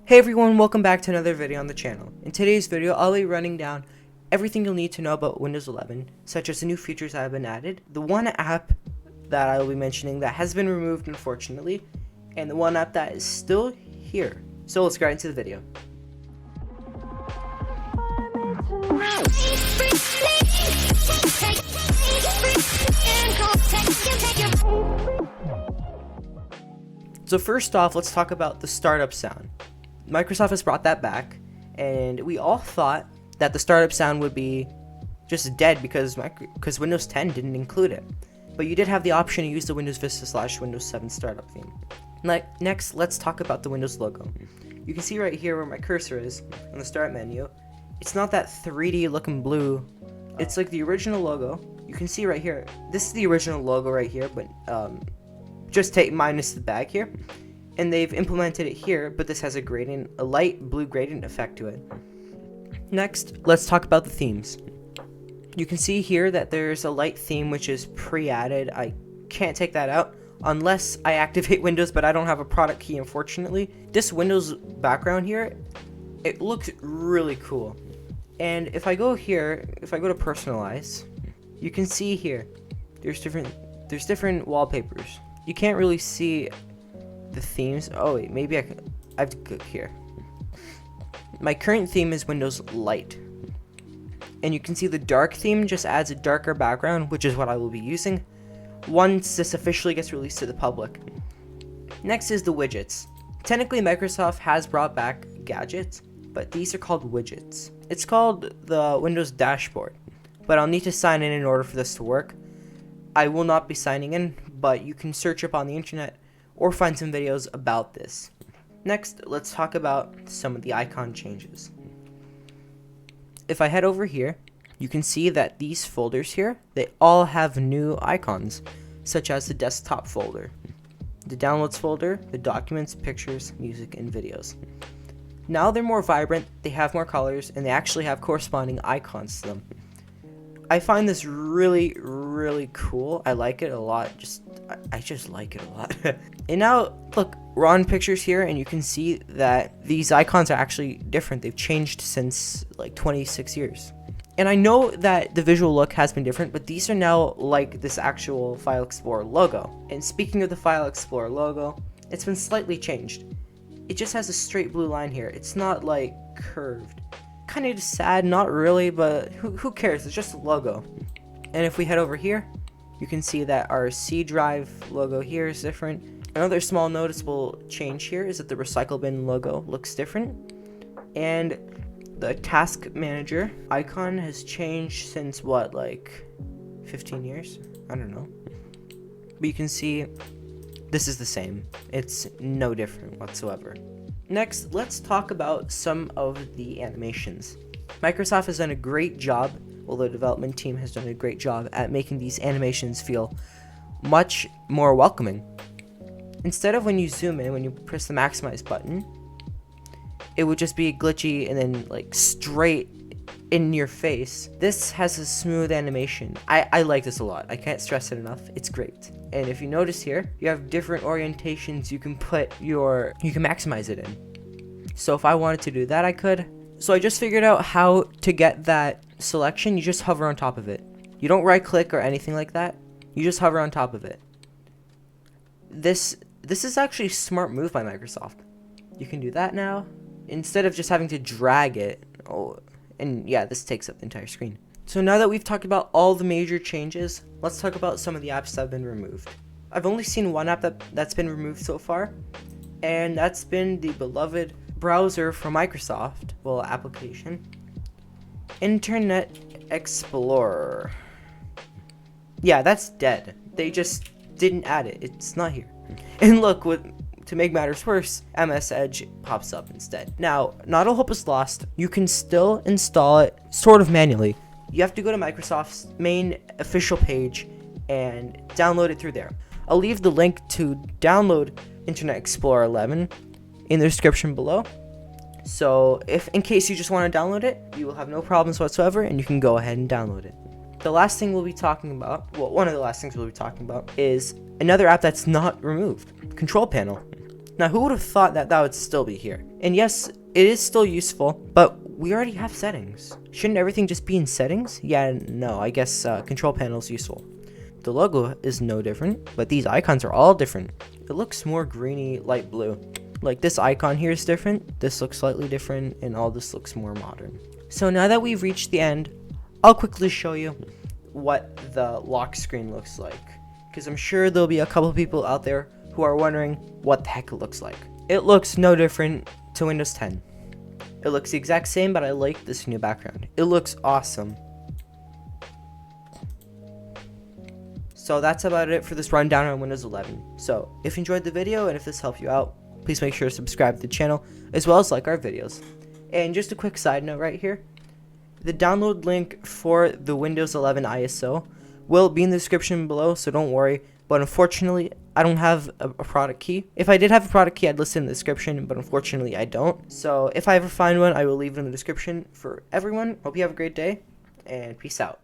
Hey everyone, welcome back to another video on the channel. In today's video, I'll be running down everything you'll need to know about Windows 11, such as the new features that have been added, the one app that I will be mentioning that has been removed unfortunately, and the one app that is still here. So let's get into the video. So first off, let's talk about the startup sound. Microsoft has brought that back, and we all thought that the startup sound would be just dead because Windows 10 didn't include it. But you did have the option to use the Windows Vista / Windows 7 startup theme. Next, let's talk about the Windows logo. You can see right here where my cursor is on the start menu. It's not that 3D looking blue. It's like the original logo. You can see right here. This is the original logo right here, but just take minus the bag here. And they've implemented it here, but this has a light blue gradient effect to it. Next, let's talk about the themes. You can see here that there's a light theme which is pre-added. I can't take that out unless I activate Windows, but I don't have a product key, unfortunately. This Windows background here, it looks really cool. And if I go here, if I go to personalize, you can see here, there's different wallpapers. You can't really see the themes. Oh wait, maybe I have to click here. My current theme is Windows Light, and you can see the dark theme just adds a darker background, which is what I will be using once this officially gets released to the public. Next is the widgets. Technically, Microsoft has brought back gadgets, but these are called widgets. It's called the Windows dashboard, but I'll need to sign in order for this to work. I will not be signing in, but you can search up on the internet or find some videos about this. Next, let's talk about some of the icon changes. If I head over here, you can see that these folders here, they all have new icons, such as the desktop folder, the downloads folder, the documents, pictures, music, and videos. Now they're more vibrant, they have more colors, and they actually have corresponding icons to them. I find this really, really cool. I like it a lot. I just like it a lot. And now, look, we're on pictures here, and you can see that these icons are actually different. They've changed since like 26 years. And I know that the visual look has been different, but these are now like this actual File Explorer logo. And speaking of the File Explorer logo, it's been slightly changed. It just has a straight blue line here. It's not like curved. Kind of sad, not really, but who cares? It's just a logo. And if we head over here, you can see that our C drive logo here is different. Another small noticeable change here is that the recycle bin logo looks different, and the task manager icon has changed since what, like 15 years? I don't know. But you can see this is the same. It's no different whatsoever. Next, let's talk about some of the animations. Microsoft has done a great job, well, the development team has done a great job at making these animations feel much more welcoming. Instead of when you zoom in, when you press the maximize button, it would just be glitchy and then like straight in your face. This has a smooth animation. I like this a lot. I can't stress it enough. It's great. And if you notice here, you have different orientations you can maximize it in. So if I wanted to do that, I could. So I just figured out how to get that selection. You just hover on top of it. You don't right click or anything like that. You just hover on top of it. This is actually a smart move by Microsoft. You can do that now instead of just having to drag it. Oh, and yeah, this takes up the entire screen. So now that we've talked about all the major changes, let's talk about some of the apps that have been removed. I've only seen one app that's been removed so far, and that's been the beloved browser from Microsoft, well, application, Internet Explorer. Yeah, that's dead. They just didn't add it. It's not here. And look, to make matters worse, MS Edge pops up instead. Now, not all hope is lost. You can still install it sort of manually. You have to go to Microsoft's main official page and download it through there. I'll leave the link to download Internet Explorer 11 in the description below. So if in case you just want to download it, you will have no problems whatsoever, and you can go ahead and download it. The last thing we'll be talking about, well, one of the last things we'll be talking about is another app that's not removed, Control Panel. Now, who would have thought that that would still be here? And yes, it is still useful, but we already have settings. Shouldn't everything just be in settings? Yeah, no, I guess control panel is useful. The logo is no different, but these icons are all different. It looks more greeny, light blue. Like this icon here is different, this looks slightly different, and all this looks more modern. So now that we've reached the end, I'll quickly show you what the lock screen looks like, because I'm sure there'll be a couple people out there who are wondering what the heck it looks like. It looks no different to Windows 10. It looks the exact same, but I like this new background. It looks awesome. So that's about it for this rundown on Windows 11. So if you enjoyed the video and if this helped you out, please make sure to subscribe to the channel as well as like our videos. And just a quick side note right here, the download link for the Windows 11 ISO will be in the description below, so don't worry. But unfortunately, I don't have a product key. If I did have a product key, I'd list it in the description, but unfortunately I don't. So if I ever find one, I will leave it in the description for everyone. Hope you have a great day, and peace out.